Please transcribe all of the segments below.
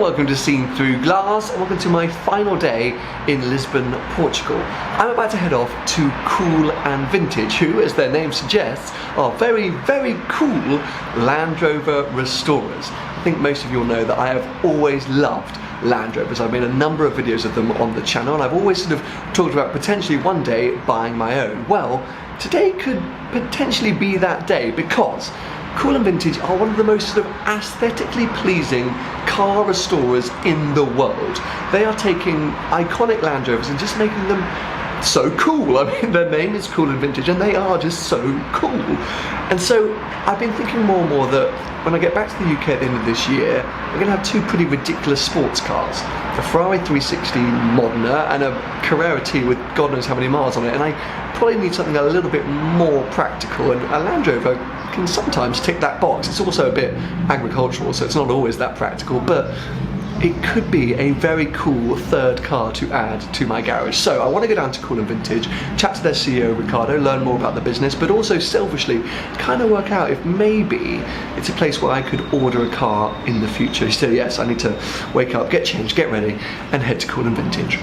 welcome to Seen Through Glass, and welcome to my final day in Lisbon, Portugal. I'm about to head off to Pᴏʀᴛᴜḽᴜ, who, as their name suggests, are very, very cool Land Rover restorers. I think most of you will know that I have always loved Land Rovers. I've made a number of videos of them on the channel, and I've always sort of talked about potentially one day buying my own. Well, today could potentially be that day, because Pᴏʀᴛᴜḽᴜ are one of the most sort of aesthetically pleasing car restorers in the world. They are taking iconic Land Rovers and just making them so cool. I mean, their name is Pᴏʀᴛᴜḽᴜ and they are just so cool. And so I've been thinking more and more that when I get back to the UK at the end of this year, we're going to have two pretty ridiculous sports cars. A Ferrari 360 Modena and a Carrera T with God knows how many miles on it. And I probably need something a little bit more practical, and a Land Rover can sometimes tick that box. It's also a bit agricultural, so it's not always that practical, but it could be a very cool third car to add to my garage. So I want to go down to Pᴏʀᴛᴜḽᴜ, chat to their CEO Ricardo, learn more about the business, but also selfishly kind of work out if maybe it's a place where I could order a car in the future. So yes, I need to wake up, get changed, get ready, and head to Pᴏʀʌnᴜḽᴜ.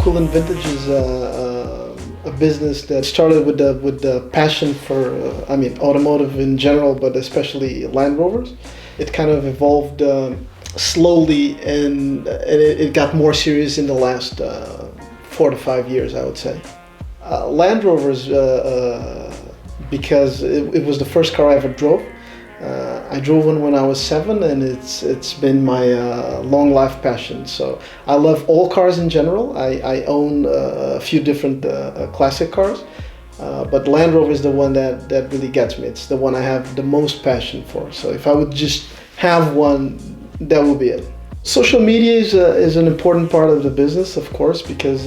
Pᴏʀᴛᴜḽᴜ is a business that started with the passion for automotive in general, but especially Land Rovers. It kind of evolved slowly, and it got more serious in the last 4 to 5 years, I would say. Land Rovers, because it was the first car I ever drove. I drove one when I was 7, and it's been my long life passion. So I love all cars in general. I own a few different classic cars, but Land Rover is the one that really gets me. It's the one I have the most passion for. So if I would just have one, that would be it. Social media is an important part of the business, of course, because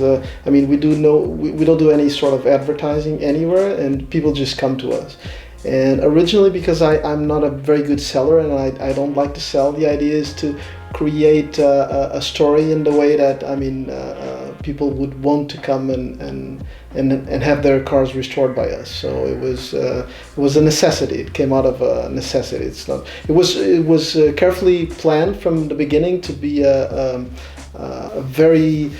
we don't do any sort of advertising anywhere, and people just come to us. And originally, because I'm not a very good seller and I don't like to sell, the idea is to create a story in the way that people would want to come and have their cars restored by us. So it was a necessity. It came out of a necessity. It was carefully planned from the beginning to be a very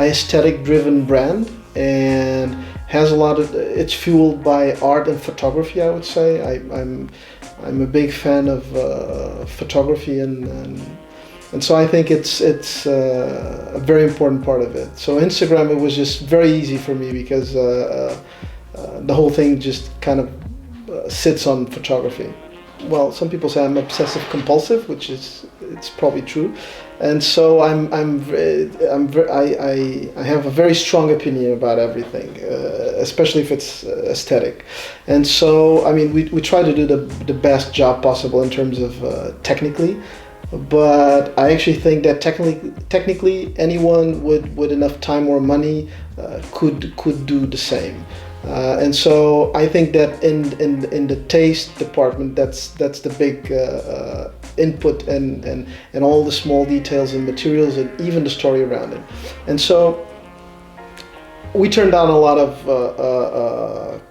aesthetic driven brand, and has a lot of, it's fueled by art and photography, I would say. I'm a big fan of photography, and so I think it's a very important part of it. So Instagram, it was just very easy for me because the whole thing just kind of sits on photography. Well, some people say I'm obsessive compulsive, which it's probably true, and so I have a very strong opinion about everything, especially if it's aesthetic. And so we try to do the best job possible in terms of technically, but I actually think that technically anyone with enough time or money could do the same. And so I think that in the taste department, that's the big input, and all the small details and materials, and even the story around it. And so we turned down a lot of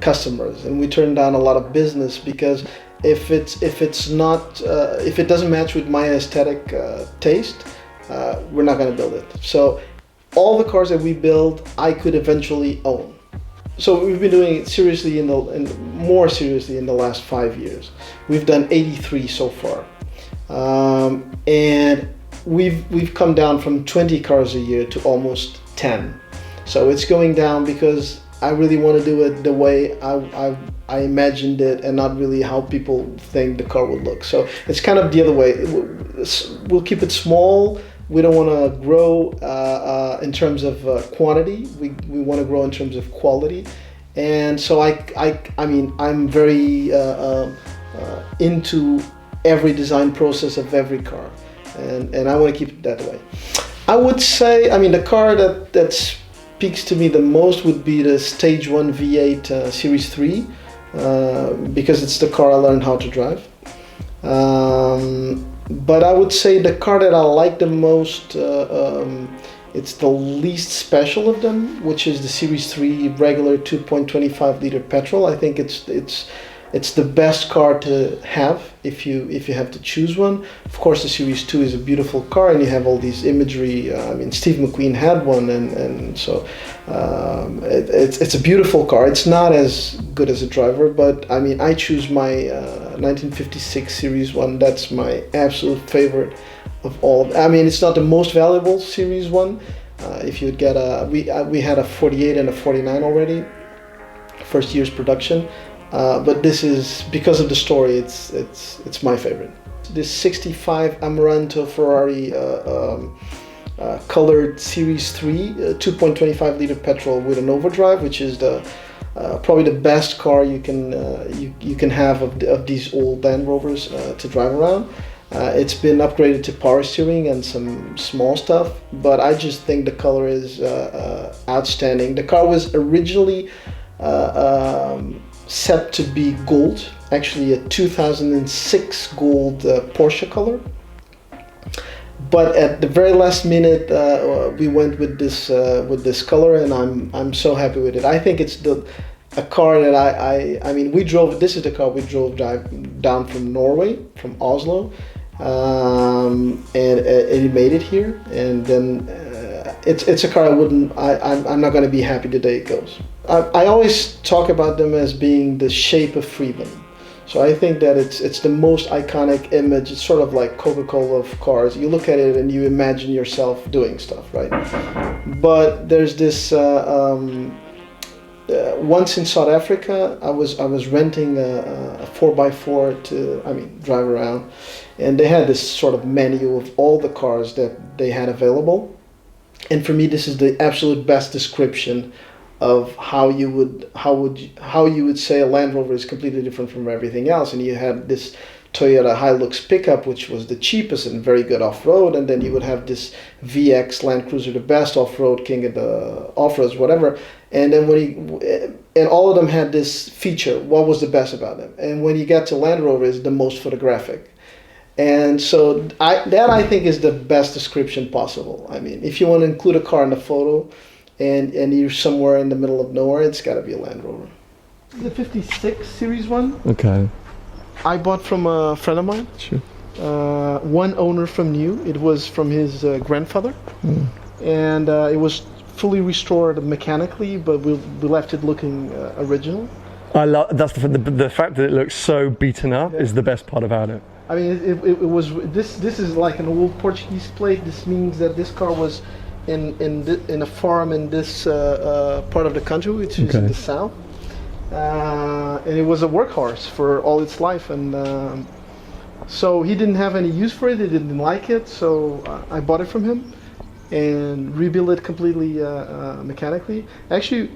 customers, and we turned down a lot of business, because if it doesn't match with my aesthetic taste, we're not going to build it. So all the cars that we build, I could eventually own. So we've been doing it more seriously in the last 5 years. We've done 83 so far, and we've come down from 20 cars a year to almost 10. So it's going down because I really want to do it the way I imagined it, and not really how people think the car would look. So it's kind of the other way. We'll keep it small. We don't want to grow in terms of quantity. We want to grow in terms of quality, and so I'm very into every design process of every car, and I want to keep it that way. I would say, the car that speaks to me the most would be the Stage 1 V8 Series 3, because it's the car I learned how to drive. But I would say the car that I like the most It's the least special of them, which is the Series 3 regular 2.25 liter petrol. I think it's the best car to have if you have to choose one. Of course, the Series 2 is a beautiful car, and you have all these imagery. I mean, Steve McQueen had one, and so it's a beautiful car. It's not as good as a driver, but I mean, I choose my 1956 Series 1. That's my absolute favorite of all. I mean, it's not the most valuable Series 1. If you'd get we had a 48 and a 49 already, first year's production. But this is, because of the story, it's my favorite. This 65 Amaranto Ferrari colored Series 3 2.25 liter petrol with an overdrive, which is probably the best car you can have of these old Land Rovers to drive around. It's been upgraded to power steering and some small stuff, but I just think the color is outstanding. The car was originally set to be gold, actually a 2006 gold Porsche color, but at the very last minute we went with this color, and I'm so happy with it. I think it's a car that I mean, this is the car we drove down from Norway, from Oslo, and it made it here, and then it's a car I'm not going to be happy the day it goes. I always talk about them as being the shape of freedom. So I think that it's the most iconic image. It's sort of like Coca-Cola of cars. You look at it and you imagine yourself doing stuff, right? But there's this once in South Africa, I was renting a 4x4 to drive around, and they had this sort of menu of all the cars that they had available. And for me, this is the absolute best description of how you would say a Land Rover is completely different from everything else. And you had this Toyota Hilux pickup, which was the cheapest and very good off-road, and then you would have this VX Land Cruiser, the best off-road, king of the off-roads, whatever. And then and all of them had this feature. What was the best about them? And when you get to Land Rover, it's the most photographic. And so I think is the best description possible. I mean, if you want to include a car in the photo, and you're somewhere in the middle of nowhere, it's got to be a Land Rover. The 56 Series 1. Okay. I bought from a friend of mine. Sure. One owner from new. It was from his grandfather, and it was fully restored mechanically, but we left it looking original. I love that's the fact that it looks so beaten up is the best part about it. I mean, it was this is like an old Portuguese plate. This means that this car was in a farm in this part of the country, which is in the south, and it was a workhorse for all its life, and so he didn't have any use for it. He didn't like it, so I bought it from him and rebuilt it completely mechanically. Actually,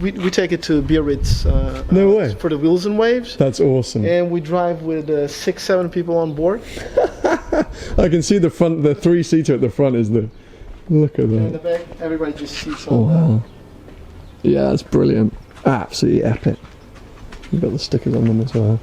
we take it to Biarritz no way. For the Wheels and Waves. That's awesome. And we drive with 6-7 people on board. I can see the front, the 3-seater at the front is the. Look at that. And in the back, everybody just seats on. Oh, wow. Yeah, that's brilliant. Absolutely epic. You've got the stickers on them as well.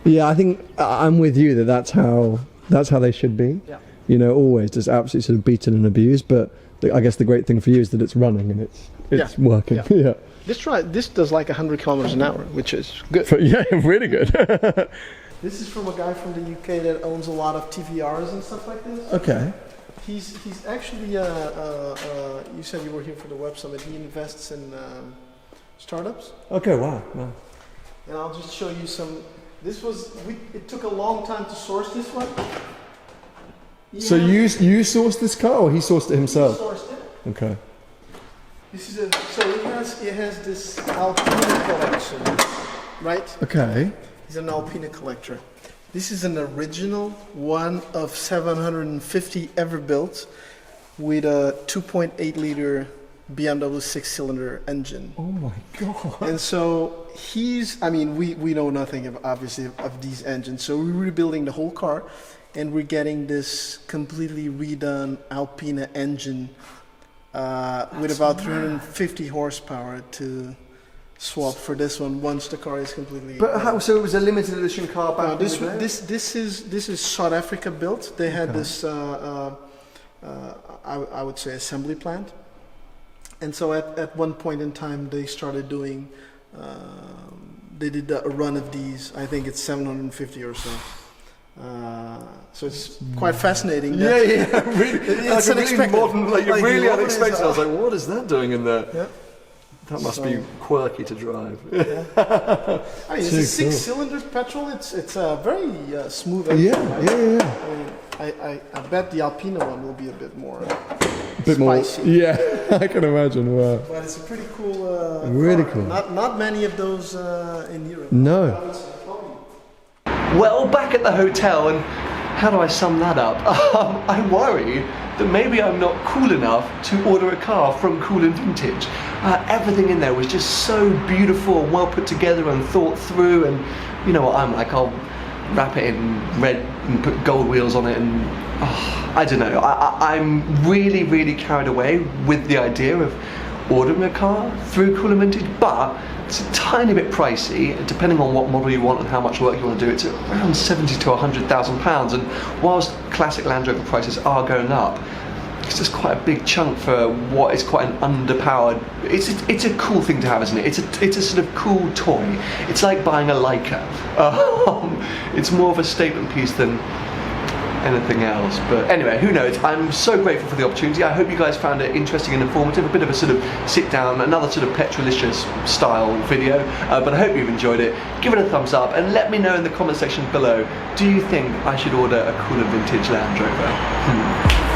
Yeah, I think I'm with you that's how they should be. Yeah. You know, always just absolutely sort of beaten and abused. But I guess the great thing for you is that it's running and it's working. Yeah. Yeah. This does like 100 kilometers an hour, which is good. Yeah, really good. This is from a guy from the UK that owns a lot of TVRs and stuff like this. Okay. He's actually you said you were here for the Web Summit. He invests in startups. Okay, wow. And I'll just show you some. It took a long time to source this one. So you sourced this car, or he sourced it himself? He sourced it. Okay. This is it has this Alpina collection, right? Okay. He's an Alpina collector. This is an original, one of 750 ever built, with a 2.8 liter BMW 6-cylinder engine. Oh my god. And so we know nothing of these engines. So we're rebuilding the whole car, and we're getting this completely redone Alpina engine with about 350 horsepower to swap for this one once the car is completely. But how? So it was a limited edition car back this is South Africa built. They had this I would say, assembly plant. And so at one point in time, they started doing, they did a run of these. I think it's 750 or so. So it's quite fascinating. Really, It's like unexpected. really modern, like you're Like really the oven is, unexpected. I was like, what is that doing in there? Yeah. That must be quirky to drive. I mean, it's a six-cylinder petrol. It's very smooth. Engine, right? I mean, I bet the Alpina one will be a bit more spicy. Yeah, I can imagine. Wow. But it's a pretty cool. Really car. cool. Not many of those in Europe. No. Well, back at the hotel, and how do I sum that up? I worry that maybe I'm not cool enough to order a car from Cool and Vintage. Everything in there was just so beautiful and well put together and thought through, and you know what I'm like, I'll wrap it in red and put gold wheels on it, and I don't know, I'm really, really carried away with the idea of ordering a car through Cool and Vintage, but it's a tiny bit pricey, depending on what model you want and how much work you want to do. It's around 70 to 100,000 pounds, and whilst classic Land Rover prices are going up, it's just quite a big chunk for what is quite an underpowered. It's a cool thing to have, isn't it? It's a sort of cool toy. It's like buying a Leica. It's more of a statement piece than anything else. But anyway, who knows? I'm so grateful for the opportunity. I hope you guys found it interesting and informative. A bit of a sort of sit down, another sort of Pᴏʀᴜᴜ style video. But I hope you've enjoyed it. Give it a thumbs up and let me know in the comment section below. Do you think I should order a Cool and Vintage Land Rover?